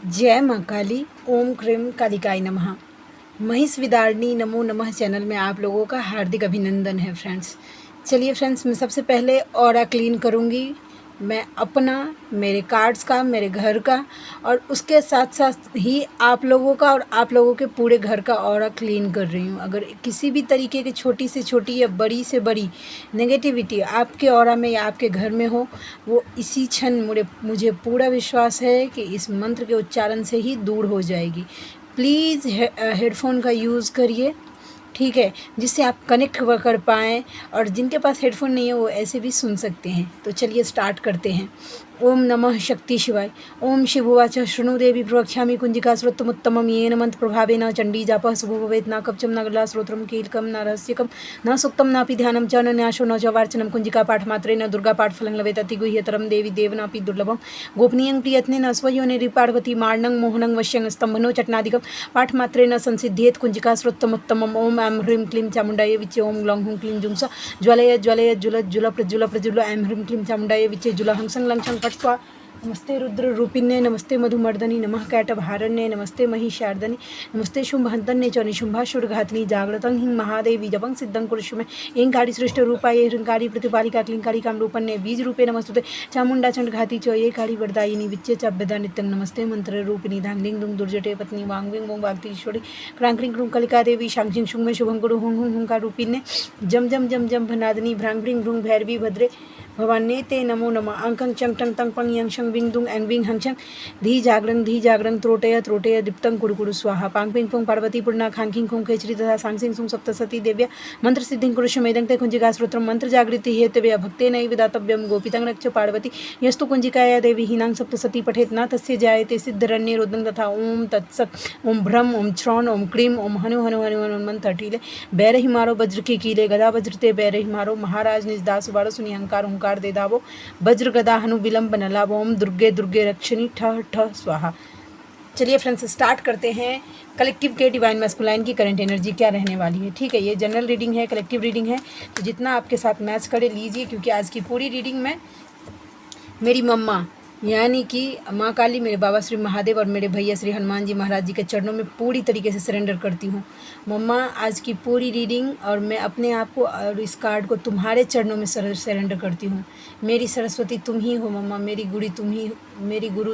जय माँ काली। ओम क्रीम कालिकाय नमः। महिष विदारणी नमो नमः चैनल में आप लोगों का हार्दिक अभिनंदन है फ्रेंड्स। चलिए फ्रेंड्स, मैं सबसे पहले ऑरा क्लीन करूँगी। मैं अपना, मेरे कार्ड्स का, मेरे घर का और उसके साथ साथ ही आप लोगों का और आप लोगों के पूरे घर का ऑरा क्लीन कर रही हूँ। अगर किसी भी तरीके की छोटी से छोटी या बड़ी से बड़ी नेगेटिविटी आपके ऑरा में या आपके घर में हो, वो इसी क्षण मुझे पूरा विश्वास है कि इस मंत्र के उच्चारण से ही दूर हो जाएगी। प्लीज़ हेडफोन का यूज़ करिए, ठीक है, जिससे आप कनेक्ट कर पाएँ, और जिनके पास हेडफोन नहीं है वो ऐसे भी सुन सकते हैं। तो चलिए स्टार्ट करते हैं। ओम नमः शक्ति शिवाय। ओम शिवोवाच शृणु देवी प्रवक्ष्यामि कुंजिका श्रुतमुत्तमं येन मंत्र प्रभावेन चंडी जापः शुभो भवेत्। न कवचं न गला श्रोत्रं कीलकं न रहस्यकं न सुक्तं नापि ध्यानं च न न्यासो न च वार्चनं। कुंजिका पाठमात्रेण दुर्गा पाठफलं लभेत्। अतिगुह्यतरं देवी देवनापि दुर्लभं गोपनीयं प्रियत्नेन स्वयोनिरिपार्वती मार्णं मोहनं वश्यं स्तम्भनो चटनादिकं पाठमात्रेण संसिद्ध्येत्। कुंजिका श्रुतमुत्तमम्। ओम ऐं ह्रीं क्लीं चामुण्डाय विच्चे। ओम ग्लौं हुं क्लीं जुं स ज्वलय ज्वलय ज्वल ज्वल प्रज्वल प्रज्वल। ऐं ह्रीं क्लीं चामुण्डाय विच्चे। जुल हं सं लं छं फट् स्वाहा। नमस्ते रुद्र रूपिण्ये नमस्ते मधुमर्दनी नमः कैटभारण्ये नमस्ते महिषार्दनी नमस्ते शुंभहन्तन्ये च निशुंभासुरघातिनी जाग्रतं हिं महादेवी जपं सिद्धं कुरुष्व मे। ऐंकारी सृष्टरूपाय ह्रींकारी प्रतिपालिका क्लींकारी कामरूपण्ये बीज रूपे नमस्तुते चामुण्डा चण्डघाती च ऐकारी वरदायिनी विच्चे च अभ्यदा नित्यं। नमस्ते मंत्र रूपिणी धांग्लिं दुं दुर्जटे पत्नी वांग्विं वों वाग्देश्वरी क्रांक्रिं क्रूं कलिका देवी शांक्षिं शुं मे शुभं कुरु हुं हुं हुंकार रूपिण्ये जम जम जम जम भनादिनी भ्रां भ्रीं भ्रूं भैरवी भद्रे भवान्ये ते नमो नमः। अंकं चं टं तं पं यं शं विं दुं ऐं विं हं छं धी जागरं त्रोटय त्रोटय दीप्तं कुरु कुरु स्वाहा। पांग पिंग पोंग पार्वती पूर्णा खांखिं खुं खेचरी तथा सांसिं सुं सप्तसती देव्या मंत्र सिद्धिं कुरुष्व मेदं ते कुंजिका श्रोत्रं मंत्र जागृति हेतव्य भक्तेनैव दातव्यं। गोपितं रक्ष पार्वती यस्तु कुंजिकाया देवी हीनां सप्तसती पठेत् न तस्य जायते सिद्धरण्ये रोदनं तथा। ओम तत्सत्। ओम भ्रम ओम श्रवण ओम क्लीं ओम हनु हनु हनु हनु मंत्र टीले बैरहि मारो वज्र की कीले गदा वज्रते बैरहि मारो महाराज निज दास बारो सुनि अहंकार ओंकार दे दावो वज्र गदा हनु विलंब न लाभो। ओम दुर्गे दुर्गे रक्षिणी ठ ठ स्वाहा। चलिए फ्रेंड्स, स्टार्ट करते हैं। कलेक्टिव के डिवाइन मैस्कुलाइन की करंट एनर्जी क्या रहने वाली है। ठीक है, ये जनरल रीडिंग है, कलेक्टिव रीडिंग है, तो जितना आपके साथ मैच करे लीजिए, क्योंकि आज की पूरी रीडिंग में मेरी मम्मा यानी कि माँ काली, मेरे बाबा श्री महादेव और मेरे भैया श्री हनुमान जी महाराज जी के चरणों में पूरी तरीके से सरेंडर करती हूँ। मम्मा, आज की पूरी रीडिंग और मैं अपने आप को और इस कार्ड को तुम्हारे चरणों में सरेंडर करती हूँ। मेरी सरस्वती तुम ही हो मम्मा, मेरी गुरु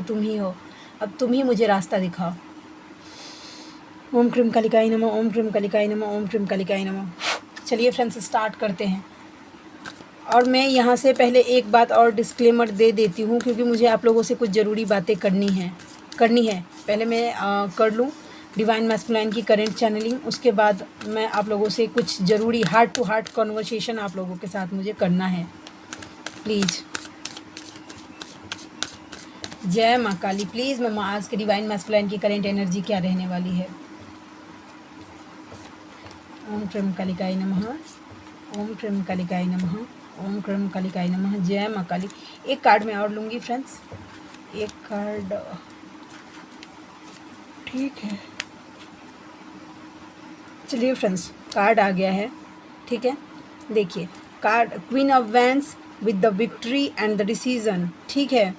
तुम ही हो। अब तुम ही मुझे रास्ता दिखाओ। ओम क्रीम कालिकाय नमः। ओम क्रीम कालिकाय नमः। ओम क्रीम कालिकाय नमः। चलिए फ्रेंड्स, स्टार्ट करते हैं। और मैं यहाँ से पहले एक बात और डिस्क्लेमर दे देती हूँ, क्योंकि मुझे आप लोगों से कुछ ज़रूरी बातें करनी है। पहले मैं कर लूँ डिवाइन मैस्कुलाइन की करेंट चैनलिंग, उसके बाद मैं आप लोगों से कुछ ज़रूरी हार्ट टू हार्ट कॉन्वर्सेशन आप लोगों के साथ मुझे करना है। प्लीज़। जय माँ काली। प्लीज़ मम्मा, आज के डिवाइन मैस्कुलाइन की करेंट एनर्जी क्या रहने वाली है। ओम क्रीम कालिकाय नमः। ओम क्रीम कालिकाय नमः। ओम क्रीम कालिकाय नमः। जय माँ काली। एक कार्ड मैं और लूँगी फ्रेंड्स, एक कार्ड। ठीक है, चलिए फ्रेंड्स, कार्ड आ गया है। ठीक है, देखिए card queen of wands with the victory and the decision. ठीक है,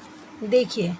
देखिए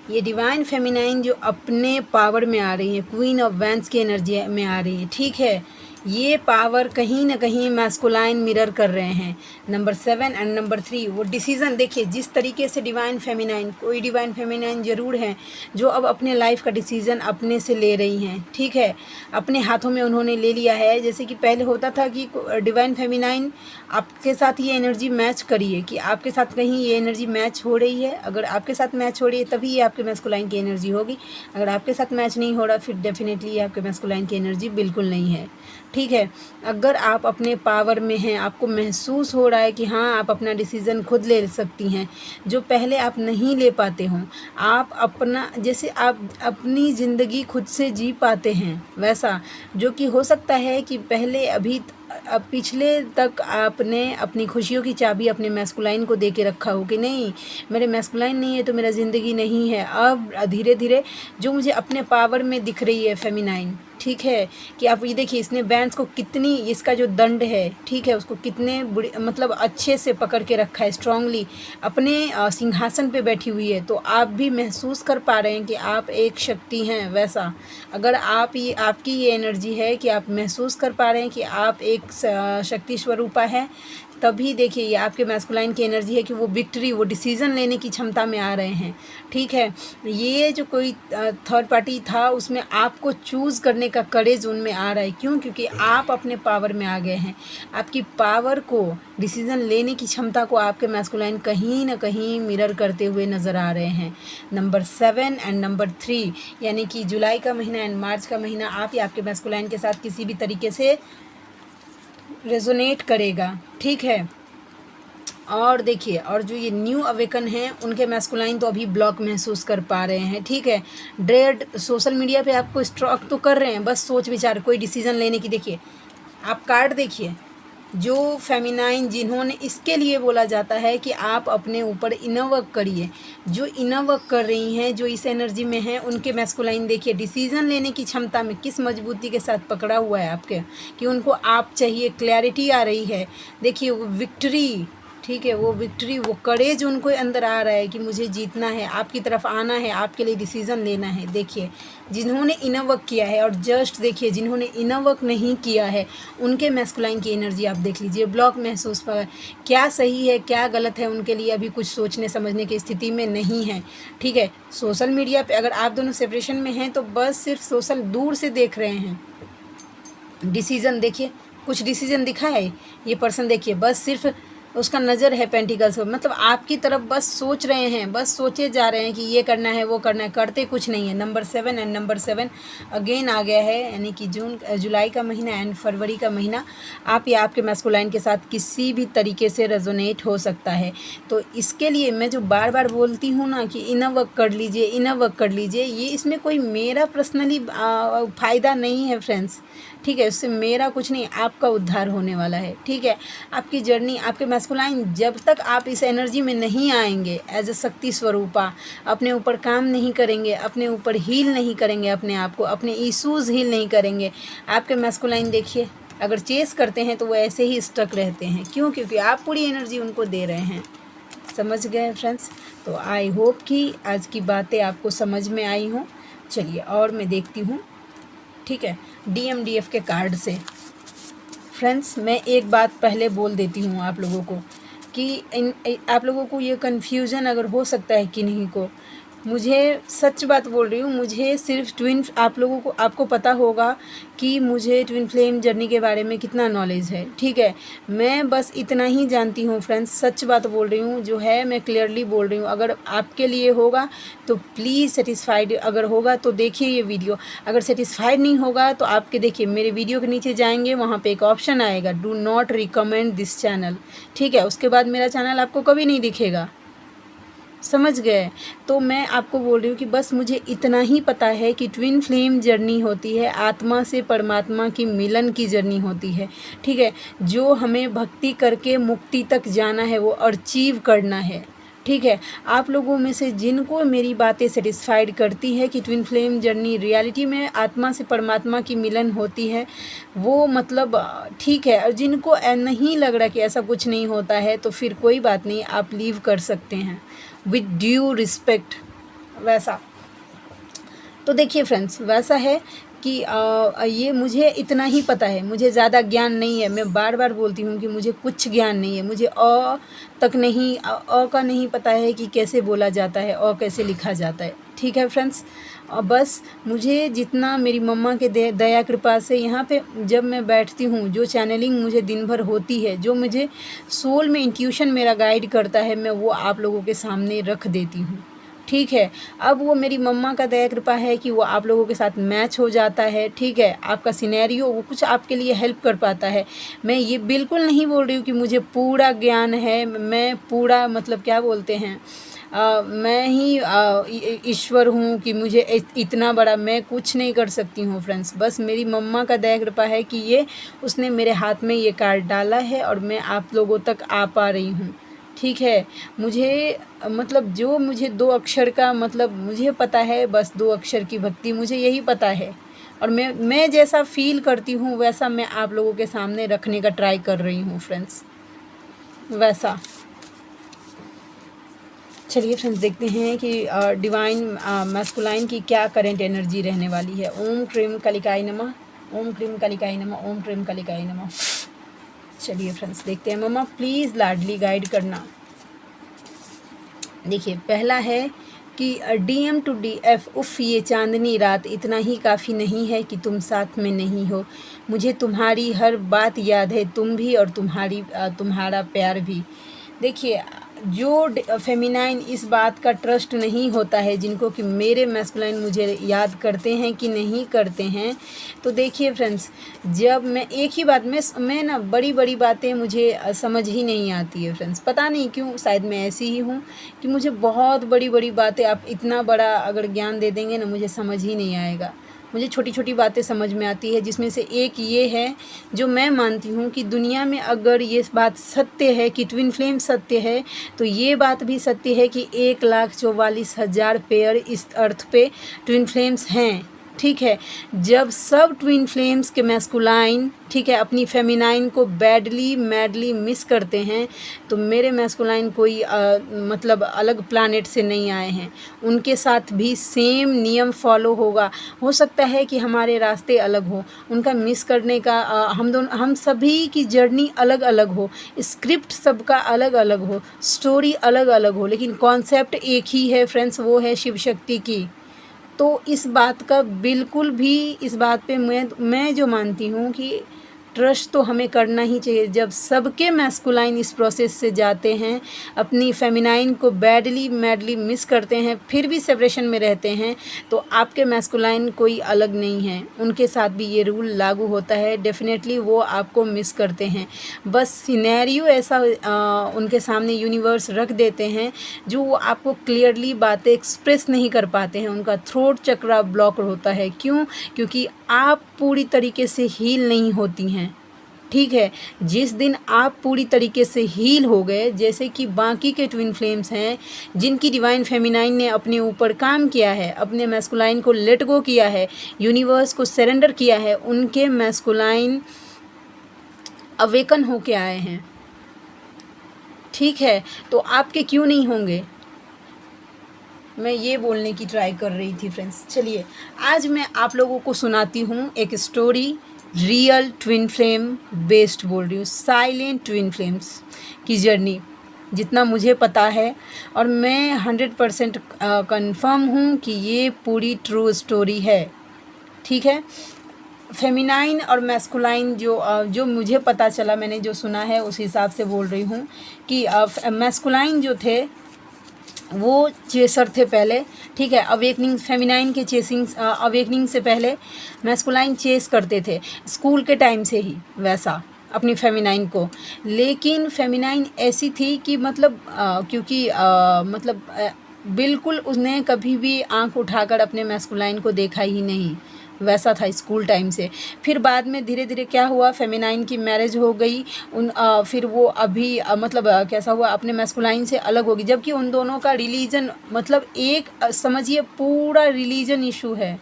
ये डिवाइन फेमिनाइन जो अपने पावर में आ रही है, क्वीन ऑफ वैंड्स की एनर्जी में आ रही है। ठीक है, ये पावर कहीं ना कहीं मैस्कुलाइन मिरर कर रहे हैं। नंबर 7 एंड नंबर 3 वो डिसीज़न। देखिए जिस तरीके से डिवाइन फेमिनाइन, कोई डिवाइन फेमिनाइन ज़रूर है जो अब अपने लाइफ का डिसीज़न अपने से ले रही हैं। ठीक है, अपने हाथों में उन्होंने ले लिया है। जैसे कि पहले होता था कि डिवाइन फेमिनाइन आपके साथ ये एनर्जी मैच करिए कि आपके साथ कहीं ये एनर्जी मैच हो रही है। अगर आपके साथ मैच हो रही है तभी ये आपके मैस्कुलाइन की एनर्जी होगी। अगर आपके साथ मैच नहीं हो रहा फिर डेफिनेटली ये आपके मैस्कुलाइन की एनर्जी बिल्कुल नहीं है। ठीक है, अगर आप अपने पावर में हैं, आपको महसूस हो रहा है कि हाँ आप अपना डिसीज़न खुद ले सकती हैं, जो पहले आप नहीं ले पाते हों, आप अपना जैसे आप अपनी ज़िंदगी खुद से जी पाते हैं वैसा, जो कि हो सकता है कि पहले अब पिछले तक आपने अपनी खुशियों की चाबी अपने मैस्कुलाइन को दे के रखा हो कि नहीं मेरे मैस्कुलाइन नहीं है तो मेरा ज़िंदगी नहीं है। अब धीरे धीरे जो मुझे अपने पावर में दिख रही है फेमिनाइन, ठीक है, कि आप ये देखिए इसने बैंड्स को कितनी, इसका जो दंड है, ठीक है, उसको कितने बुरे मतलब अच्छे से पकड़ के रखा है, स्ट्रांगली अपने सिंहासन पे बैठी हुई है। तो आप भी महसूस कर पा रहे हैं कि आप एक शक्ति हैं। वैसा अगर आप ये आपकी ये एनर्जी है कि आप महसूस कर पा रहे हैं कि आप एक शक्ति स्वरूपा है, तभी देखिए ये आपके मैस्कुलाइन की एनर्जी है कि वो विक्ट्री, वो डिसीज़न लेने की क्षमता में आ रहे हैं। ठीक है, ये जो कोई थर्ड पार्टी था उसमें आपको चूज़ करने का करेज उनमें आ रहा है। क्यों? क्योंकि आप अपने पावर में आ गए हैं। आपकी पावर को, डिसीज़न लेने की क्षमता को आपके मैस्कुलाइन कहीं ना कहीं मिरर करते हुए नज़र आ रहे हैं। नंबर 7 एंड नंबर 3 यानी कि जुलाई का महीना एंड मार्च का महीना आप या आपके मैस्कुलाइन के साथ किसी भी तरीके से रेजोनेट करेगा। ठीक है, और देखिए, और जो ये न्यू अवेकन हैं उनके मैस्कुलाइन तो अभी ब्लॉक महसूस कर पा रहे हैं। ठीक है, ड्रेड सोशल मीडिया पे आपको स्टॉक तो कर रहे हैं, बस सोच विचार कोई डिसीजन लेने की। देखिए आप कार्ड देखिए, जो फेमिनाइन जिन्होंने, इसके लिए बोला जाता है कि आप अपने ऊपर इनर वर्क करिए। जो इनर वर्क कर रही हैं, जो इस एनर्जी में हैं, उनके मैस्कुलाइन देखिए डिसीज़न लेने की क्षमता में किस मजबूती के साथ पकड़ा हुआ है आपके, कि उनको आप चाहिए, क्लैरिटी आ रही है। देखिए वो विक्ट्री, ठीक है, वो विक्ट्री, वो करेज उनको अंदर आ रहा है कि मुझे जीतना है, आपकी तरफ आना है, आपके लिए डिसीज़न लेना है। देखिए जिन्होंने इनर वर्क किया है, और जस्ट देखिए जिन्होंने इनर वर्क नहीं किया है उनके मैस्कुलाइन की एनर्जी आप देख लीजिए, ब्लॉक महसूस पर। क्या सही है क्या गलत है उनके लिए अभी कुछ सोचने समझने की स्थिति में नहीं है। ठीक है, सोशल मीडिया पे अगर आप दोनों सेपरेशन में हैं तो बस सिर्फ सोशल दूर से देख रहे हैं। डिसीज़न देखिए, कुछ डिसीज़न दिखा है ये पर्सन, देखिए बस सिर्फ उसका नज़र है पेंटिकल्स पर, मतलब आपकी तरफ बस सोच रहे हैं, बस सोचे जा रहे हैं कि ये करना है वो करना है, करते कुछ नहीं है। नंबर 7 एंड नंबर 7 अगेन आ गया है, यानी कि जुलाई का महीना एंड फरवरी का महीना आप या आपके मैस्कुलाइन के साथ किसी भी तरीके से रेजोनेट हो सकता है। तो इसके लिए मैं जो बार बार बोलती हूँ ना कि इनर वर्क कर लीजिए, इनर वर्क कर लीजिए, ये इसमें कोई मेरा पर्सनली फ़ायदा नहीं है फ्रेंड्स। ठीक है, उससे मेरा कुछ नहीं, आपका उद्धार होने वाला है। ठीक है, आपकी जर्नी, आपके मैस्कुलाइन जब तक आप इस एनर्जी में नहीं आएंगे एज अ शक्ति स्वरूपा, अपने ऊपर काम नहीं करेंगे, अपने ऊपर हील नहीं करेंगे, अपने आप को, अपने इश्यूज़ हील नहीं करेंगे, आपके मैस्कुलाइन देखिए अगर चेस करते हैं तो वो ऐसे ही स्टक रहते हैं। क्यों? क्योंकि आप पूरी एनर्जी उनको दे रहे हैं। समझ गए फ्रेंड्स? तो आई होप कि आज की बातें आपको समझ में आई हों। चलिए और मैं देखती हूँ। ठीक है, DMDF के कार्ड से फ्रेंड्स मैं एक बात पहले बोल देती हूँ आप लोगों को कि आप लोगों को ये कन्फ्यूज़न अगर हो सकता है कि नहीं को, मुझे सच बात बोल रही हूँ, मुझे सिर्फ ट्विन, आप लोगों को, आपको पता होगा कि मुझे ट्विन फ्लेम जर्नी के बारे में कितना नॉलेज है। ठीक है, मैं बस इतना ही जानती हूँ फ्रेंड्स, सच बात बोल रही हूँ, जो है मैं क्लियरली बोल रही हूँ। अगर आपके लिए होगा तो प्लीज़ सेटिस्फाइड, अगर होगा तो देखिए ये वीडियो, अगर सेटिस्फाइड नहीं होगा तो आपके देखिए मेरे वीडियो के नीचे जाएंगे, वहाँ पे एक ऑप्शन आएगा do not recommend this channel. ठीक है, उसके बाद मेरा चैनल आपको कभी नहीं दिखेगा। समझ गए? तो मैं आपको बोल रही हूँ कि बस मुझे इतना ही पता है कि ट्विन फ्लेम जर्नी होती है, आत्मा से परमात्मा की मिलन की जर्नी होती है। ठीक है, जो हमें भक्ति करके मुक्ति तक जाना है, वो अचीव करना है। ठीक है, आप लोगों में से जिनको मेरी बातें सेटिस्फाइड करती है कि ट्विन फ्लेम जर्नी रियलिटी में आत्मा से परमात्मा की मिलन होती है, वो मतलब ठीक है, और जिनको नहीं लग रहा कि ऐसा कुछ नहीं होता है तो फिर कोई बात नहीं, आप लीव कर सकते हैं विद ड्यू रिस्पेक्ट। वैसा तो देखिए फ्रेंड्स, वैसा है कि ये मुझे इतना ही पता है, मुझे ज़्यादा ज्ञान नहीं है। मैं बार बार बोलती हूँ कि मुझे कुछ ज्ञान नहीं है, मुझे तक नहीं, का नहीं पता है कि कैसे बोला जाता है, कैसे लिखा जाता है। ठीक है फ्रेंड्स, बस मुझे जितना मेरी मम्मा के दया कृपा से यहाँ पे जब मैं बैठती हूँ, जो चैनलिंग मुझे दिन भर होती है, जो मुझे सोल में इंट्यूशन मेरा गाइड करता है, मैं वो आप लोगों के सामने रख देती हूँ। ठीक है, अब वो मेरी मम्मा का दया कृपा है कि वो आप लोगों के साथ मैच हो जाता है। ठीक है, आपका सिनेरियो वो कुछ आपके लिए हेल्प कर पाता है। मैं ये बिल्कुल नहीं बोल रही हूँ कि मुझे पूरा ज्ञान है, मैं पूरा मतलब क्या बोलते हैं, मैं ही ईश्वर हूँ कि मुझे इतना बड़ा, मैं कुछ नहीं कर सकती हूँ फ्रेंड्स। बस मेरी मम्मा का दया कृपा है कि ये उसने मेरे हाथ में ये कार्ड डाला है और मैं आप लोगों तक आ पा रही हूँ। ठीक है, मुझे मतलब जो मुझे 2 अक्षर का मतलब मुझे पता है, बस 2 अक्षर की भक्ति मुझे यही पता है। और मैं जैसा फील करती हूँ वैसा मैं आप लोगों के सामने रखने का ट्राई कर रही हूँ फ्रेंड्स, वैसा। चलिए फ्रेंड्स देखते हैं कि डिवाइन मैस्कुलाइन की क्या करंट एनर्जी रहने वाली है। ओम क्रीम कलिकाय नमः, ओम क्रीम कलिकाय नमः, ओम क्रीम कलिकाय नमः। चलिए फ्रेंड्स देखते हैं। मम्मा प्लीज़ लाडली गाइड करना। देखिए पहला है कि DM टू DF, उफ़ ये चांदनी रात, इतना ही काफ़ी नहीं है कि तुम साथ में नहीं हो, मुझे तुम्हारी हर बात याद है, तुम भी और तुम्हारा प्यार भी। देखिए जो फेमिनाइन इस बात का ट्रस्ट नहीं होता है, जिनको कि मेरे मैस्कुलाइन मुझे याद करते हैं कि नहीं करते हैं, तो देखिए फ्रेंड्स जब मैं एक ही बात मैं ना बड़ी बड़ी बातें मुझे समझ ही नहीं आती है फ्रेंड्स, पता नहीं क्यों, शायद मैं ऐसी ही हूँ कि मुझे बहुत बड़ी बड़ी बातें, आप इतना बड़ा अगर ज्ञान दे देंगे ना मुझे समझ ही नहीं आएगा। मुझे छोटी छोटी बातें समझ में आती है, जिसमें से एक ये है जो मैं मानती हूँ कि दुनिया में अगर ये बात सत्य है कि ट्विन फ्लेम सत्य है, तो ये बात भी सत्य है कि 1,44,000 पेयर इस अर्थ पे ट्विन फ्लेम्स हैं। ठीक है, जब सब ट्विन फ्लेम्स के मैस्कुलाइन, ठीक है, अपनी फेमिनाइन को बैडली मैडली मिस करते हैं, तो मेरे मैस्कुलाइन कोई मतलब अलग प्लानेट से नहीं आए हैं, उनके साथ भी सेम नियम फॉलो होगा। हो सकता है कि हमारे रास्ते अलग हो, उनका मिस करने का हम सभी की जर्नी अलग अलग हो, स्क्रिप्ट सबका अलग अलग हो, स्टोरी अलग अलग हो, लेकिन कॉन्सेप्ट एक ही है फ्रेंड्स, वो है शिव शक्ति की। तो इस बात का बिल्कुल भी, इस बात पे मैं जो मानती हूँ कि ट्रस्ट तो हमें करना ही चाहिए। जब सबके मैस्कुलाइन इस प्रोसेस से जाते हैं, अपनी फेमिनाइन को बैडली मैडली मिस करते हैं, फिर भी सेपरेशन में रहते हैं, तो आपके मैस्कुलाइन कोई अलग नहीं है, उनके साथ भी ये रूल लागू होता है। डेफिनेटली वो आपको मिस करते हैं, बस सिनेरियो ऐसा उनके सामने यूनिवर्स रख देते हैं जो वो आपको क्लियरली बातें एक्सप्रेस नहीं कर पाते हैं, उनका थ्रोट चक्रा ब्लॉक होता है। क्यों? क्योंकि आप पूरी तरीके से हील नहीं होती हैं। ठीक है, जिस दिन आप पूरी तरीके से हील हो गए, जैसे कि बाकी के ट्विन फ्लेम्स हैं जिनकी डिवाइन फेमिनाइन ने अपने ऊपर काम किया है, अपने मैस्कुलाइन को लेट गो किया है, यूनिवर्स को सरेंडर किया है, उनके मैस्कुलाइन अवेकन होके आए हैं। ठीक है, तो आपके क्यों नहीं होंगे, मैं ये बोलने की ट्राई कर रही थी फ्रेंड्स। चलिए आज मैं आप लोगों को सुनाती हूँ एक story, real twin flame based बोल रही हूँ, साइलेंट ट्विन फ्लेम्स की जर्नी, जितना मुझे पता है, और मैं 100% कंफर्म हूँ कि ये पूरी ट्रू स्टोरी है। ठीक है, फेमिनाइन और मैस्कुलाइन जो मुझे पता चला, मैंने जो सुना है उस हिसाब से बोल रही हूँ कि मैस्कुलाइन जो थे वो चेसर थे पहले। ठीक है, अवेकनिंग फेमिनाइन के चेसिंग अवेकनिंग से पहले मैस्कुलाइन चेस करते थे स्कूल के टाइम से ही वैसा अपनी फेमिनाइन को, लेकिन फेमिनाइन ऐसी थी कि मतलब क्योंकि मतलब बिल्कुल उसने कभी भी आंख उठाकर अपने मैस्कुलाइन को देखा ही नहीं, वैसा था स्कूल टाइम से। फिर बाद में धीरे धीरे क्या हुआ, फेमिनाइन की मैरिज हो गई, फिर वो अभी मतलब कैसा हुआ, अपने मैस्कुलाइन से अलग होगी, जबकि उन दोनों का रिलीजन मतलब एक समझिए पूरा रिलीजन इशू है।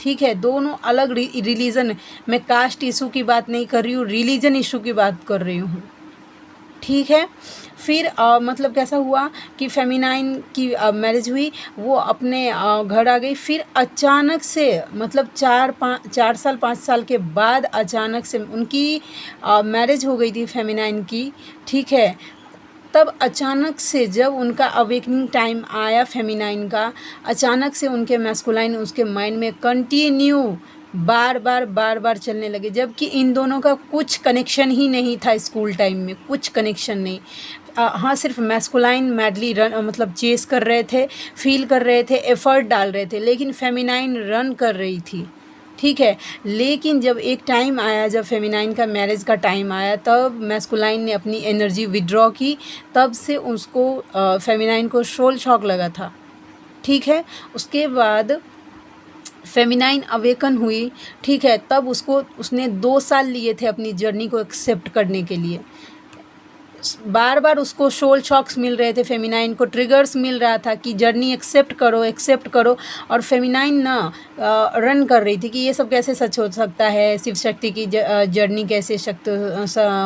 ठीक है, दोनों अलग रिलीजन, मैं कास्ट इशू की बात नहीं कर रही हूँ, रिलीजन इशू की बात कर रही हूँ। ठीक है, फिर मतलब कैसा हुआ कि फेमिनाइन की मैरिज हुई, वो अपने घर आ गई, फिर अचानक से मतलब 4 साल 5 साल के बाद अचानक से उनकी मैरिज हो गई थी फेमिनाइन की। ठीक है, तब अचानक से जब उनका अवेकनिंग टाइम आया फेमिनाइन का, अचानक से उनके मैस्कुलाइन उसके माइंड में कंटिन्यू बार बार चलने लगे, जबकि इन दोनों का कुछ कनेक्शन ही नहीं था स्कूल टाइम में, कुछ कनेक्शन नहीं। हाँ, सिर्फ मैस्कुलाइन मैडली रन मतलब चेस कर रहे थे, फील कर रहे थे, एफर्ट डाल रहे थे, लेकिन फेमिनाइन रन कर रही थी। ठीक है, लेकिन जब एक टाइम आया, जब फेमिनाइन का मैरिज का टाइम आया, तब मैस्कुलाइन ने अपनी एनर्जी विड्रॉ की, तब से उसको फेमिनाइन को सोल शॉक लगा था। ठीक है, उसके बाद फेमिनाइन अवेकन हुई। ठीक है, तब उसने 2 साल लिए थे अपनी जर्नी को एक्सेप्ट करने के लिए। बार बार उसको सोल शॉक्स मिल रहे थे, फेमिनाइन को ट्रिगर्स मिल रहा था कि जर्नी एक्सेप्ट करो, एक्सेप्ट करो। और फेमिनाइन ना रन कर रही थी कि ये सब कैसे सच हो सकता है, शिव शक्ति की जर्नी कैसे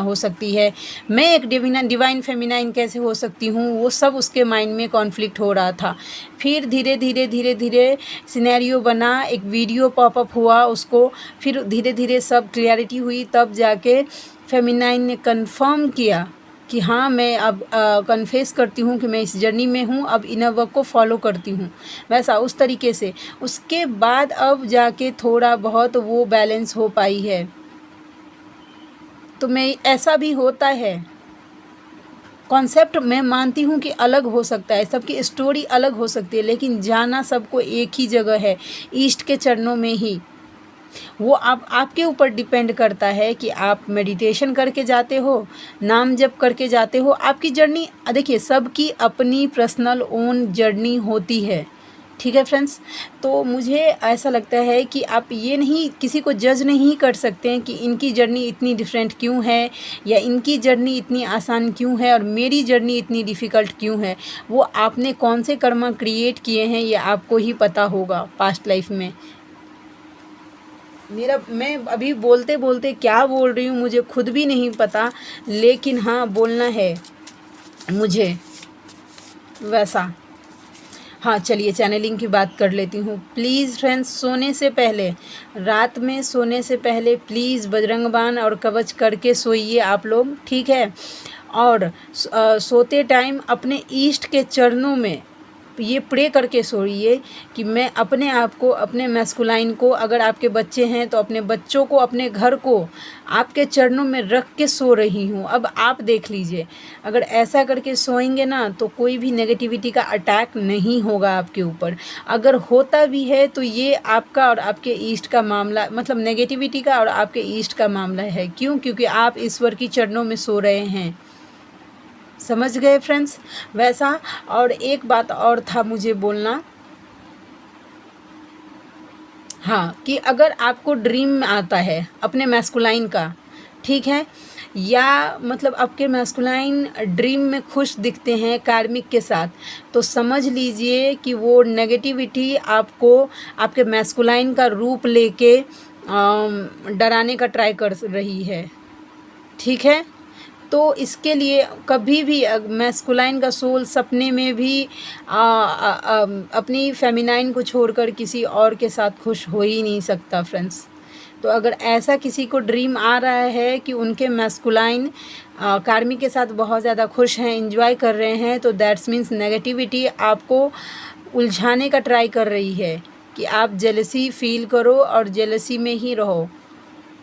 हो सकती है, मैं एक डिवाइन फेमिनाइन कैसे हो सकती हूँ, वो सब उसके माइंड में कॉन्फ्लिक्ट हो रहा था। फिर धीरे धीरे सिनेरियो बना, एक वीडियो पॉपअप हुआ उसको, फिर धीरे धीरे सब क्लियरिटी हुई, तब जाके फेमिनाइन ने कंफर्म किया कि हाँ मैं अब कन्फेस करती हूँ कि मैं इस जर्नी में हूँ, अब इनर वर्क को फॉलो करती हूँ, वैसा उस तरीके से। उसके बाद अब जाके थोड़ा बहुत वो बैलेंस हो पाई है। तो मैं ऐसा भी होता है, कॉन्सेप्ट मैं मानती हूँ कि अलग हो सकता है, सबकी स्टोरी अलग हो सकती है, लेकिन जाना सबको एक ही जगह है, ईस्ट के चरणों में ही। वो आपके ऊपर डिपेंड करता है कि आप मेडिटेशन करके जाते हो, नाम जप करके जाते हो। आपकी जर्नी देखिए, सबकी अपनी पर्सनल ओन जर्नी होती है, ठीक है फ्रेंड्स। तो मुझे ऐसा लगता है कि आप ये नहीं, किसी को जज नहीं कर सकते हैं कि इनकी जर्नी इतनी डिफरेंट क्यों है, या इनकी जर्नी इतनी आसान क्यों है और मेरी जर्नी इतनी डिफ़िकल्ट क्यों है। वो आपने कौन से कर्मा क्रिएट किए हैं ये आपको ही पता होगा पास्ट लाइफ में। मैं अभी बोलते बोलते क्या बोल रही हूँ मुझे खुद भी नहीं पता, लेकिन हाँ बोलना है मुझे वैसा। हाँ चलिए चैनलिंग की बात कर लेती हूँ। प्लीज़ फ्रेंड्स, सोने से पहले, रात में सोने से पहले प्लीज़ बजरंग बाण और कवच करके सोइए आप लोग, ठीक है। और सोते टाइम अपने ईष्ट के चरणों में ये प्रे करके सोइए कि मैं अपने आप को, अपने मैस्कुलाइन को, अगर आपके बच्चे हैं तो अपने बच्चों को, अपने घर को आपके चरणों में रख के सो रही हूँ। अब आप देख लीजिए, अगर ऐसा करके सोएंगे ना तो कोई भी नेगेटिविटी का अटैक नहीं होगा आपके ऊपर। अगर होता भी है तो ये आपका और आपके ईष्ट का मामला, मतलब नेगेटिविटी का और आपके ईष्ट का मामला है। क्यों? क्योंकि आप ईश्वर की चरणों में सो रहे हैं। समझ गए फ्रेंड्स वैसा। और एक बात और था मुझे बोलना, हाँ, कि अगर आपको ड्रीम में आता है अपने मैस्कुलाइन का, ठीक है, या मतलब आपके मैस्कुलाइन ड्रीम में खुश दिखते हैं कार्मिक के साथ, तो समझ लीजिए कि वो नेगेटिविटी आपको आपके मैस्कुलाइन का रूप लेके डराने का ट्राई कर रही है, ठीक है। तो इसके लिए कभी भी मैस्कुलाइन का सोल सपने में भी अपनी फेमिनाइन को छोड़कर किसी और के साथ खुश हो ही नहीं सकता फ्रेंड्स। तो अगर ऐसा किसी को ड्रीम आ रहा है कि उनके मैस्कुलाइन कार्मी के साथ बहुत ज़्यादा खुश हैं, एंजॉय कर रहे हैं, तो दैट्स मीन्स नेगेटिविटी आपको उलझाने का ट्राई कर रही है कि आप जेलसी फील करो और जेलसी में ही रहो,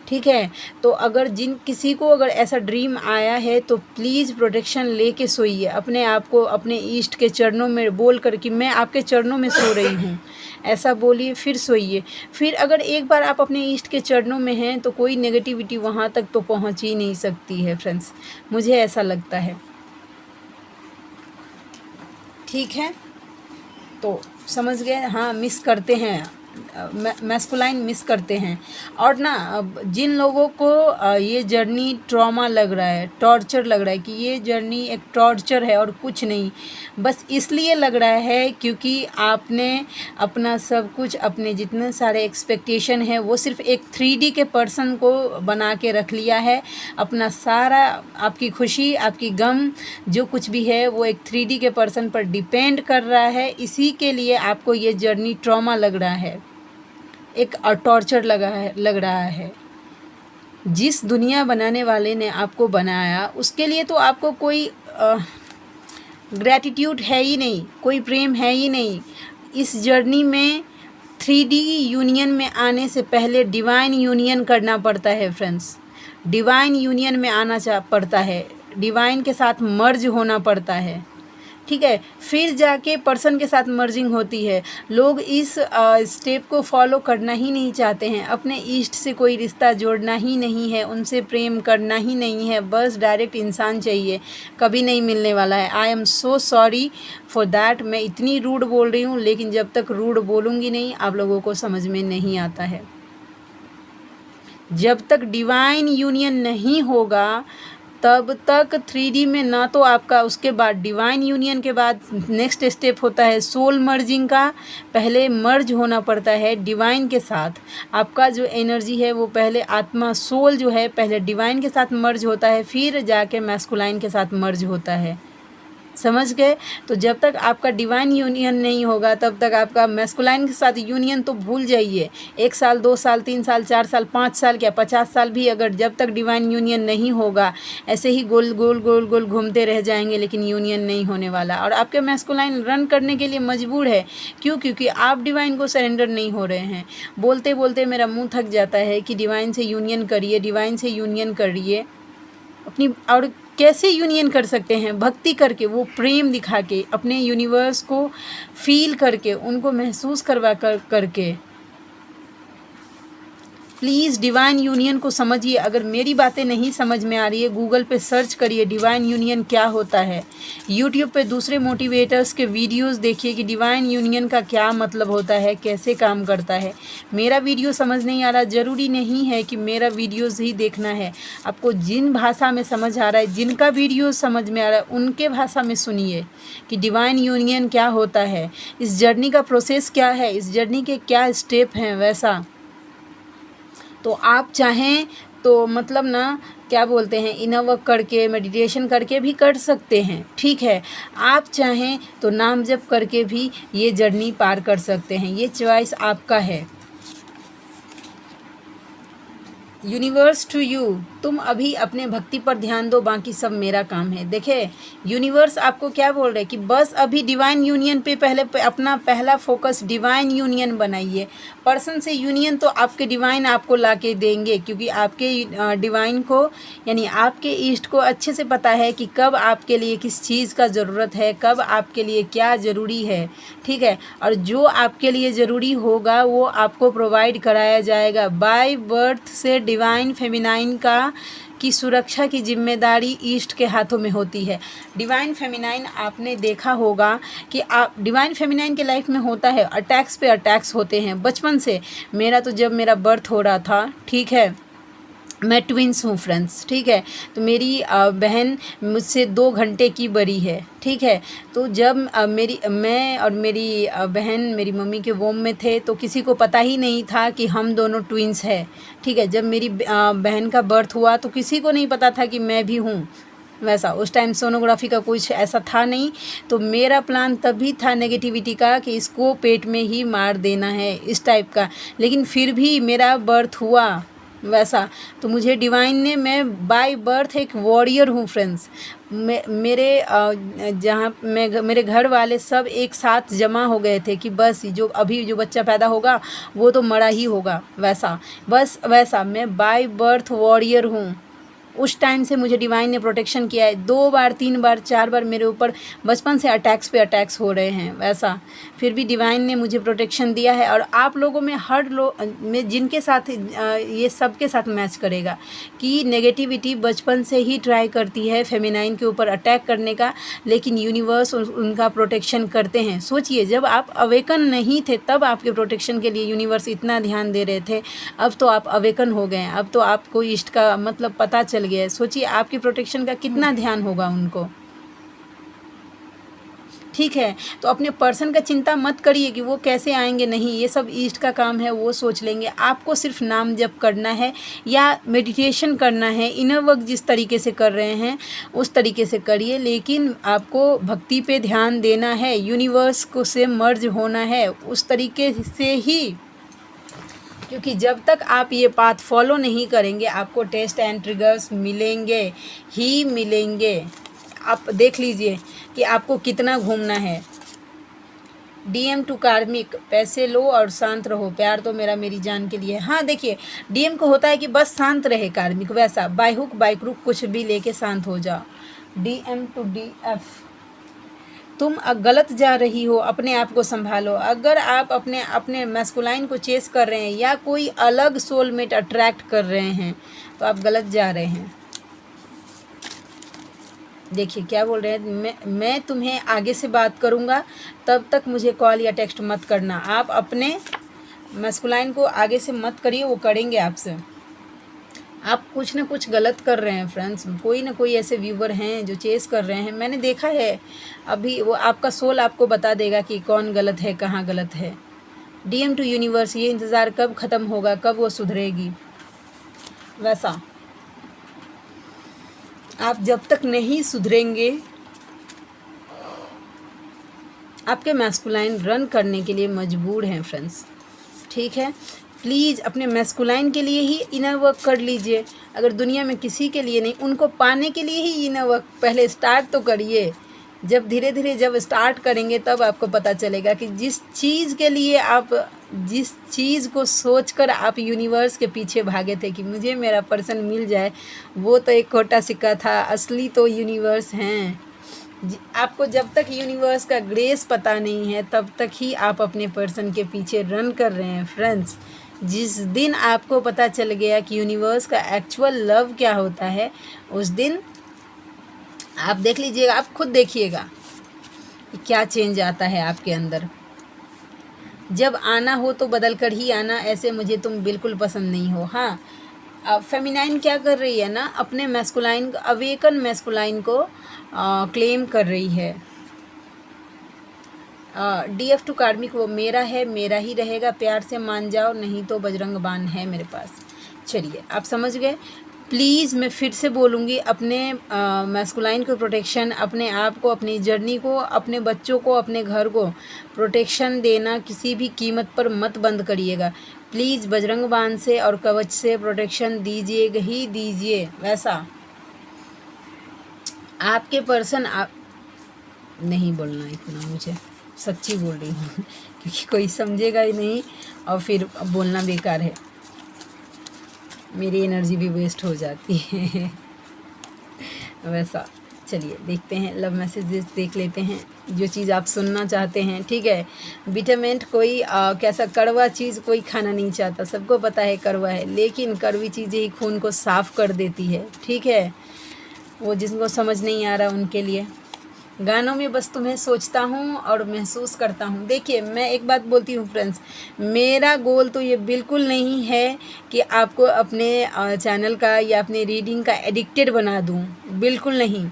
ठीक है। तो अगर किसी को अगर ऐसा ड्रीम आया है तो प्लीज़ प्रोटेक्शन लेके सोइए, अपने आप को अपने ईष्ट के चरणों में बोल कर कि मैं आपके चरणों में सो रही हूँ, ऐसा बोलिए, फिर सोइए। फिर अगर एक बार आप अपने ईष्ट के चरणों में हैं तो कोई नेगेटिविटी वहाँ तक तो पहुँच ही नहीं सकती है फ्रेंड्स, मुझे ऐसा लगता है, ठीक है। तो समझ गए, हाँ मिस करते हैं, मैस्कुलाइन मिस करते हैं। और ना जिन लोगों को ये जर्नी ट्रॉमा लग रहा है, टॉर्चर लग रहा है कि ये जर्नी एक टॉर्चर है और कुछ नहीं, बस इसलिए लग रहा है क्योंकि आपने अपना सब कुछ, अपने जितने सारे एक्सपेक्टेशन है वो सिर्फ एक 3D के पर्सन को बना के रख लिया है। अपना सारा, आपकी खुशी, आपकी गम, जो कुछ भी है वो एक 3D के पर्सन पर डिपेंड कर रहा है। इसी के लिए आपको ये जर्नी ट्रॉमा लग रहा है, एक टॉर्चर लग रहा है। जिस दुनिया बनाने वाले ने आपको बनाया उसके लिए तो आपको कोई ग्रैटिट्यूड है ही नहीं, कोई प्रेम है ही नहीं। इस जर्नी में 3D यूनियन में आने से पहले डिवाइन यूनियन करना पड़ता है फ्रेंड्स, डिवाइन यूनियन में आना पड़ता है, डिवाइन के साथ मर्ज होना पड़ता है, ठीक है, फिर जाके पर्सन के साथ मर्जिंग होती है। लोग इस स्टेप को फॉलो करना ही नहीं चाहते हैं, अपने ईष्ट से कोई रिश्ता जोड़ना ही नहीं है, उनसे प्रेम करना ही नहीं है, बस डायरेक्ट इंसान चाहिए, कभी नहीं मिलने वाला है। I am so sorry for that, मैं इतनी रूड बोल रही हूँ, लेकिन जब तक रूड बोलूँगी नहीं आप लोगों को समझ में नहीं आता है। जब तक डिवाइन यूनियन नहीं होगा तब तक 3D में ना तो आपका उसके बाद डिवाइन यूनियन के बाद नेक्स्ट स्टेप होता है सोल मर्जिंग का। पहले मर्ज होना पड़ता है डिवाइन के साथ। आपका जो एनर्जी है वो पहले आत्मा सोल जो है पहले डिवाइन के साथ मर्ज होता है, फिर जाके मैस्कुलाइन के साथ मर्ज होता है। समझ गए? तो जब तक आपका डिवाइन यूनियन नहीं होगा तब तक आपका मैस्कुलाइन के साथ यूनियन तो भूल जाइए। 1 साल 2 साल 3 साल 4 साल 5 साल क्या 50 साल भी अगर जब तक डिवाइन यूनियन नहीं होगा ऐसे ही गोल गोल गोल गोल घूमते रह जाएंगे, लेकिन यूनियन नहीं होने वाला। और आपके मैस्कुलाइन रन करने के लिए मजबूर है। क्यों? क्योंकि आप डिवाइन को सरेंडर नहीं हो रहे हैं। बोलते बोलते मेरा मुँह थक जाता है कि डिवाइन से यूनियन करिए, डिवाइन से यूनियन करिए अपनी। और कैसे यूनियन कर सकते हैं? भक्ति करके, वो प्रेम दिखा के, अपने यूनिवर्स को फील करके, उनको महसूस करवा करके। प्लीज़ डिवाइन यूनियन को समझिए। अगर मेरी बातें नहीं समझ में आ रही है, गूगल पे सर्च करिए डिवाइन यूनियन क्या होता है। यूट्यूब पे दूसरे मोटिवेटर्स के वीडियोस देखिए कि डिवाइन यूनियन का क्या मतलब होता है, कैसे काम करता है। मेरा वीडियो समझ नहीं आ रहा, ज़रूरी नहीं है कि मेरा वीडियोज़ ही देखना है। आपको जिन भाषा में समझ आ रहा है, जिनका वीडियो समझ में आ रहा है, उनके भाषा में सुनिए कि डिवाइन यूनियन क्या होता है, इस जर्नी का प्रोसेस क्या है, इस जर्नी के क्या स्टेप हैं। वैसा तो आप चाहें तो मतलब ना क्या बोलते हैं, इनर वर्क करके, मेडिटेशन करके भी कर सकते हैं, ठीक है। आप चाहें तो नाम जप करके भी ये जर्नी पार कर सकते हैं। ये चॉइस आपका है। यूनिवर्स टू यू, तुम अभी अपने भक्ति पर ध्यान दो, बाकी सब मेरा काम है। देखिए यूनिवर्स आपको क्या बोल रहे हैं कि बस अभी डिवाइन यूनियन पे अपना पहला फोकस डिवाइन यूनियन बनाइए। पर्सन से यूनियन तो आपके डिवाइन आपको ला के देंगे, क्योंकि आपके डिवाइन को यानी आपके ईस्ट को अच्छे से पता है कि कब आपके लिए किस चीज़ का ज़रूरत है, कब आपके लिए क्या ज़रूरी है, ठीक है। और जो आपके लिए ज़रूरी होगा वो आपको प्रोवाइड कराया जाएगा। बाय बर्थ से डिवाइन फेमिनाइन की सुरक्षा की जिम्मेदारी ईस्ट के हाथों में होती है। डिवाइन फेमिनाइन आपने देखा होगा कि आप डिवाइन फेमिनाइन के लाइफ में होता है, अटैक्स पे अटैक्स होते हैं बचपन से। मेरा तो जब मेरा बर्थ हो रहा था, ठीक है, मैं ट्विंस हूँ फ्रेंड्स, ठीक है। तो मेरी बहन मुझसे 2 घंटे की बड़ी है, ठीक है। तो जब मैं और मेरी बहन मेरी मम्मी के वोम में थे तो किसी को पता ही नहीं था कि हम दोनों ट्विंस हैं, ठीक है। जब मेरी बहन का बर्थ हुआ तो किसी को नहीं पता था कि मैं भी हूँ। वैसा उस टाइम सोनोग्राफी का कुछ ऐसा था नहीं। तो मेरा प्लान तभी था नेगेटिविटी का कि इसको पेट में ही मार देना है, इस टाइप का। लेकिन फिर भी मेरा बर्थ हुआ वैसा। तो मुझे डिवाइन ने, मैं बाय बर्थ एक वॉरियर हूँ फ्रेंड्स। मेरे जहाँ मेरे घर वाले सब एक साथ जमा हो गए थे कि बस जो अभी जो बच्चा पैदा होगा वो तो मरा ही होगा, वैसा बस वैसा। मैं बाय बर्थ वॉरियर हूँ। उस टाइम से मुझे डिवाइन ने प्रोटेक्शन किया है। 2 बार 3 बार 4 बार मेरे ऊपर बचपन से अटैक्स पे अटैक्स हो रहे हैं, वैसा फिर भी डिवाइन ने मुझे प्रोटेक्शन दिया है। और आप लोगों में हर लोग में जिनके साथ ये सबके साथ मैच करेगा कि नेगेटिविटी बचपन से ही ट्राई करती है फेमिनाइन के ऊपर अटैक करने का, लेकिन यूनिवर्स उनका प्रोटेक्शन करते हैं। सोचिए जब आप अवेकन नहीं थे तब आपके प्रोटेक्शन के लिए यूनिवर्स इतना ध्यान दे रहे थे। अब तो आप अवेकन हो गए हैं, अब तो आपको ईस्ट का मतलब पता चल गया है। सोचिए आपकी प्रोटेक्शन का कितना ध्यान होगा उनको, ठीक है। तो अपने पर्सन का चिंता मत करिए कि वो कैसे आएंगे, नहीं, ये सब ईस्ट का काम है, वो सोच लेंगे। आपको सिर्फ नाम जप करना है या मेडिटेशन करना है। इनर वर्क जिस तरीके से कर रहे हैं उस तरीके से करिए, लेकिन आपको भक्ति पे ध्यान देना है, यूनिवर्स को से मर्ज होना है उस तरीके से ही। क्योंकि जब तक आप ये पाथ फॉलो नहीं करेंगे आपको टेस्ट एंड ट्रिगर्स मिलेंगे ही मिलेंगे। आप देख लीजिए कि आपको कितना घूमना है। डीएम टू कार्मिक, पैसे लो और शांत रहो, प्यार तो मेरा मेरी जान के लिए। हाँ देखिए डीएम को होता है कि बस शांत रहे कार्मिक, वैसा बाय हुक बाय क्रुक कुछ भी लेके शांत हो जाओ। डीएम टू डीएफ, तुम गलत जा रही हो, अपने आप को संभालो। अगर आप अपने मैस्कुलाइन को चेस कर रहे हैं या कोई अलग सोलमेट अट्रैक्ट कर रहे हैं तो आप गलत जा रहे हैं। देखिए क्या बोल रहे हैं, मैं तुम्हें आगे से बात करूँगा, तब तक मुझे कॉल या टेक्स्ट मत करना। आप अपने मैस्कुलाइन को आगे से मत करिए, वो करेंगे आपसे। आप कुछ ना कुछ गलत कर रहे हैं फ्रेंड्स। कोई ना कोई ऐसे व्यूवर हैं जो चेस कर रहे हैं, मैंने देखा है। अभी वो आपका सोल आपको बता देगा कि कौन गलत है, कहाँ गलत है। DM टू यूनिवर्स, ये इंतज़ार कब ख़त्म होगा, कब वो सुधरेगी। वैसा आप जब तक नहीं सुधरेंगे, आपके मैस्कुलाइन रन करने के लिए मजबूर हैं फ्रेंड्स। ठीक है, प्लीज़ अपने मैस्कुलाइन के लिए ही इनर वर्क कर लीजिए। अगर दुनिया में किसी के लिए नहीं, उनको पाने के लिए ही इनर वर्क पहले स्टार्ट तो करिए। जब धीरे धीरे जब स्टार्ट करेंगे तब आपको पता चलेगा कि जिस चीज़ के लिए आप, जिस चीज़ को सोचकर आप यूनिवर्स के पीछे भागे थे कि मुझे मेरा पर्सन मिल जाए, वो तो एक खोटा सिक्का था, असली तो यूनिवर्स हैं। आपको जब तक यूनिवर्स का ग्रेस पता नहीं है तब तक ही आप अपने पर्सन के पीछे रन कर रहे हैं फ्रेंड्स। जिस दिन आपको पता चल गया कि यूनिवर्स का एक्चुअल लव क्या होता है, उस दिन आप देख लीजिएगा, आप खुद देखिएगा कि क्या चेंज आता है आपके अंदर। जब आना हो तो बदल कर ही आना, ऐसे मुझे तुम बिल्कुल पसंद नहीं हो। हाँ, अब फेमिनाइन क्या कर रही है ना, अपने मैस्कुलाइन, अवेकन मैस्कुलाइन को क्लेम कर रही है। DF टू कार्मिक, वो मेरा है, मेरा ही रहेगा, प्यार से मान जाओ, नहीं तो बजरंग बाण है मेरे पास। चलिए, आप समझ गए। प्लीज़ मैं फिर से बोलूँगी, अपने मैस्कुलाइन को प्रोटेक्शन, अपने आप को, अपनी जर्नी को, अपने बच्चों को, अपने घर को प्रोटेक्शन देना किसी भी कीमत पर मत बंद करिएगा। प्लीज़ बजरंग बाण से और कवच से प्रोटेक्शन दीजिएगा ही दीजिए। वैसा आपके पर्सन, आप नहीं बोलना इतना, मुझे सच्ची बोल रही हूँ क्योंकि कोई समझेगा ही नहीं और फिर बोलना बेकार है, मेरी एनर्जी भी वेस्ट हो जाती है। वैसा चलिए देखते हैं, लव मैसेजेस देख लेते हैं, जो चीज़ आप सुनना चाहते हैं। ठीक है, विटामिन कोई कैसा कड़वा चीज़ कोई खाना नहीं चाहता, सबको पता है कड़वा है, लेकिन कड़वी चीज़ें ही खून को साफ़ कर देती है। ठीक है, वो जिनको समझ नहीं आ रहा उनके लिए। गानों में बस तुम्हें सोचता हूँ और महसूस करता हूँ। देखिए, मैं एक बात बोलती हूँ फ्रेंड्स, मेरा गोल तो ये बिल्कुल नहीं है कि आपको अपने चैनल का या अपने रीडिंग का एडिक्टेड बना दूँ, बिल्कुल नहीं।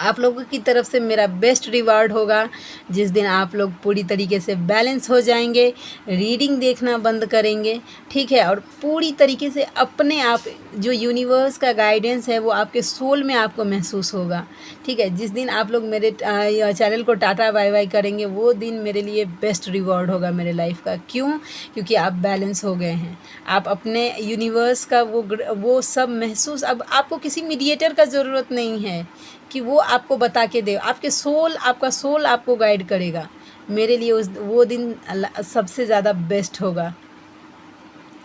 आप लोगों की तरफ से मेरा बेस्ट रिवार्ड होगा जिस दिन आप लोग पूरी तरीके से बैलेंस हो जाएंगे, रीडिंग देखना बंद करेंगे। ठीक है, और पूरी तरीके से अपने आप, जो यूनिवर्स का गाइडेंस है वो आपके सोल में आपको महसूस होगा। ठीक है, जिस दिन आप लोग मेरे चैनल को टाटा बाय बाय करेंगे, वो दिन मेरे लिए बेस्ट रिवॉर्ड होगा मेरे लाइफ का। क्यों? क्योंकि आप बैलेंस हो गए हैं, आप अपने यूनिवर्स का वो सब महसूस, अब आपको किसी मीडिएटर का ज़रूरत नहीं है कि वो आपको बता के दे, आपके सोल, आपका सोल आपको गाइड करेगा। मेरे लिए वो दिन सबसे ज़्यादा बेस्ट होगा।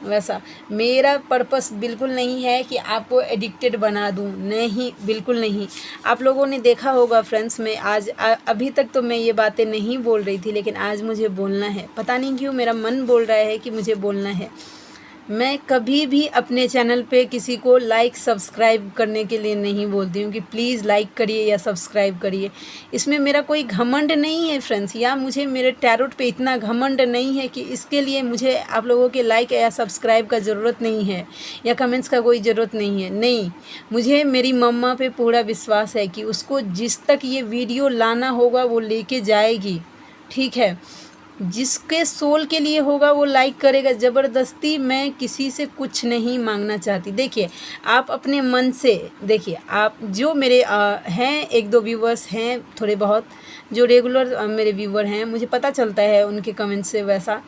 वैसा मेरा पर्पस बिल्कुल नहीं है कि आपको एडिक्टेड बना दूं, नहीं, बिल्कुल नहीं। आप लोगों ने देखा होगा फ्रेंड्स, मैं आज अभी तक तो मैं ये बातें नहीं बोल रही थी, लेकिन आज मुझे बोलना है। पता नहीं क्यों मेरा मन बोल रहा है कि मुझे बोलना है। मैं कभी भी अपने चैनल पे किसी को लाइक सब्सक्राइब करने के लिए नहीं बोलती हूँ कि प्लीज़ लाइक करिए या सब्सक्राइब करिए। इसमें मेरा कोई घमंड नहीं है फ्रेंड्स, या मुझे मेरे टैरोट पे इतना घमंड नहीं है कि इसके लिए मुझे आप लोगों के लाइक या सब्सक्राइब का ज़रूरत नहीं है या कमेंट्स का कोई ज़रूरत नहीं है। नहीं, मुझे मेरी मम्मा पे पूरा विश्वास है कि उसको जिस तक ये वीडियो लाना होगा वो लेके जाएगी। ठीक है, जिसके सोल के लिए होगा वो लाइक करेगा। ज़बरदस्ती मैं किसी से कुछ नहीं मांगना चाहती। देखिए, आप अपने मन से देखिए, आप जो मेरे हैं, एक दो व्यूवर्स हैं थोड़े बहुत जो रेगुलर मेरे व्यूवर हैं, मुझे पता चलता है उनके कमेंट से। वैसा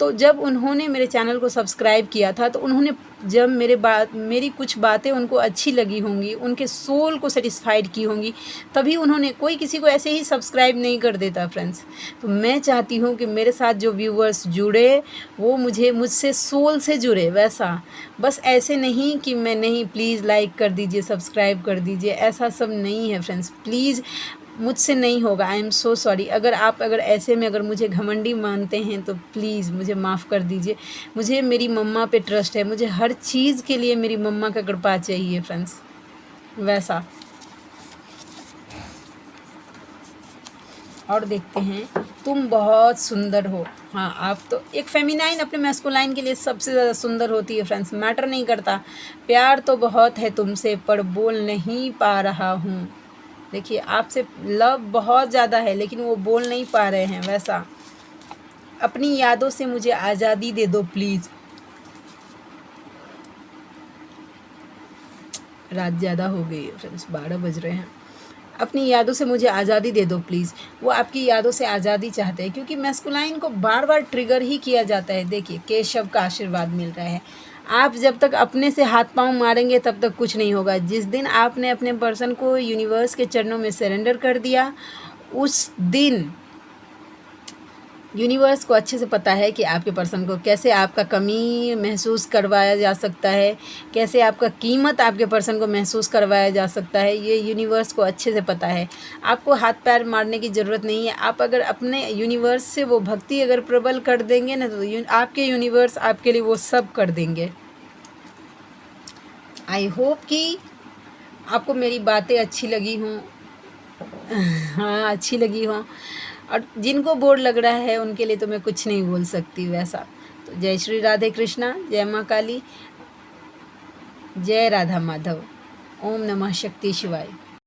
तो जब उन्होंने मेरे चैनल को सब्सक्राइब किया था तो उन्होंने, जब मेरी कुछ बातें उनको अच्छी लगी होंगी, उनके सोल को सेटिस्फाइड की होंगी, तभी उन्होंने, कोई किसी को ऐसे ही सब्सक्राइब नहीं कर देता फ्रेंड्स। तो मैं चाहती हूँ कि मेरे साथ जो व्यूवर्स जुड़े वो मुझसे सोल से जुड़े। वैसा बस ऐसे नहीं कि मैं नहीं, प्लीज़ लाइक कर दीजिए, सब्सक्राइब कर दीजिए, ऐसा सब नहीं है फ्रेंड्स। प्लीज़, मुझसे नहीं होगा, आई एम सो सॉरी। अगर ऐसे में अगर मुझे घमंडी मानते हैं तो प्लीज़ मुझे माफ़ कर दीजिए। मुझे मेरी मम्मा पे ट्रस्ट है, मुझे हर चीज़ के लिए मेरी मम्मा का कृपा चाहिए फ्रेंड्स। वैसा और देखते हैं, तुम बहुत सुंदर हो। हाँ, आप तो एक फेमिनाइन अपने मैस्कुलाइन के लिए सबसे ज़्यादा सुंदर होती है फ्रेंड्स, मैटर नहीं करता। प्यार तो बहुत है तुमसे पर बोल नहीं पा रहा हूँ। देखिए, आपसे लव बहुत ज़्यादा है लेकिन वो बोल नहीं पा रहे हैं। वैसा अपनी यादों से मुझे आज़ादी दे दो प्लीज़। रात ज़्यादा हो गई है फ्रेंड्स, 12 बज रहे हैं। अपनी यादों से मुझे आज़ादी दे दो प्लीज़। वो आपकी यादों से आज़ादी चाहते हैं क्योंकि मैस्कुलाइन को बार बार ट्रिगर ही किया जाता है। देखिए, केशव का आशीर्वाद मिल रहा है। आप जब तक अपने से हाथ पांव मारेंगे तब तक कुछ नहीं होगा। जिस दिन आपने अपने पर्सन को यूनिवर्स के चरणों में सरेंडर कर दिया, उस दिन यूनिवर्स को अच्छे से पता है कि आपके पर्सन को कैसे आपका कमी महसूस करवाया जा सकता है, कैसे आपका कीमत आपके पर्सन को महसूस करवाया जा सकता है। ये यूनिवर्स को अच्छे से पता है। आपको हाथ पैर मारने की ज़रूरत नहीं है। आप अगर अपने यूनिवर्स से वो भक्ति अगर प्रबल कर देंगे ना, तो आपके यूनिवर्स आपके लिए वो सब कर देंगे। आई होप कि आपको मेरी बातें अच्छी लगी हों। हाँ, अच्छी लगी हों। और जिनको बोर लग रहा है उनके लिए तो मैं कुछ नहीं बोल सकती वैसा। तो जय श्री राधे कृष्णा, जय माँ काली, जय राधा माधव। ओम नमः शक्ति शिवाय।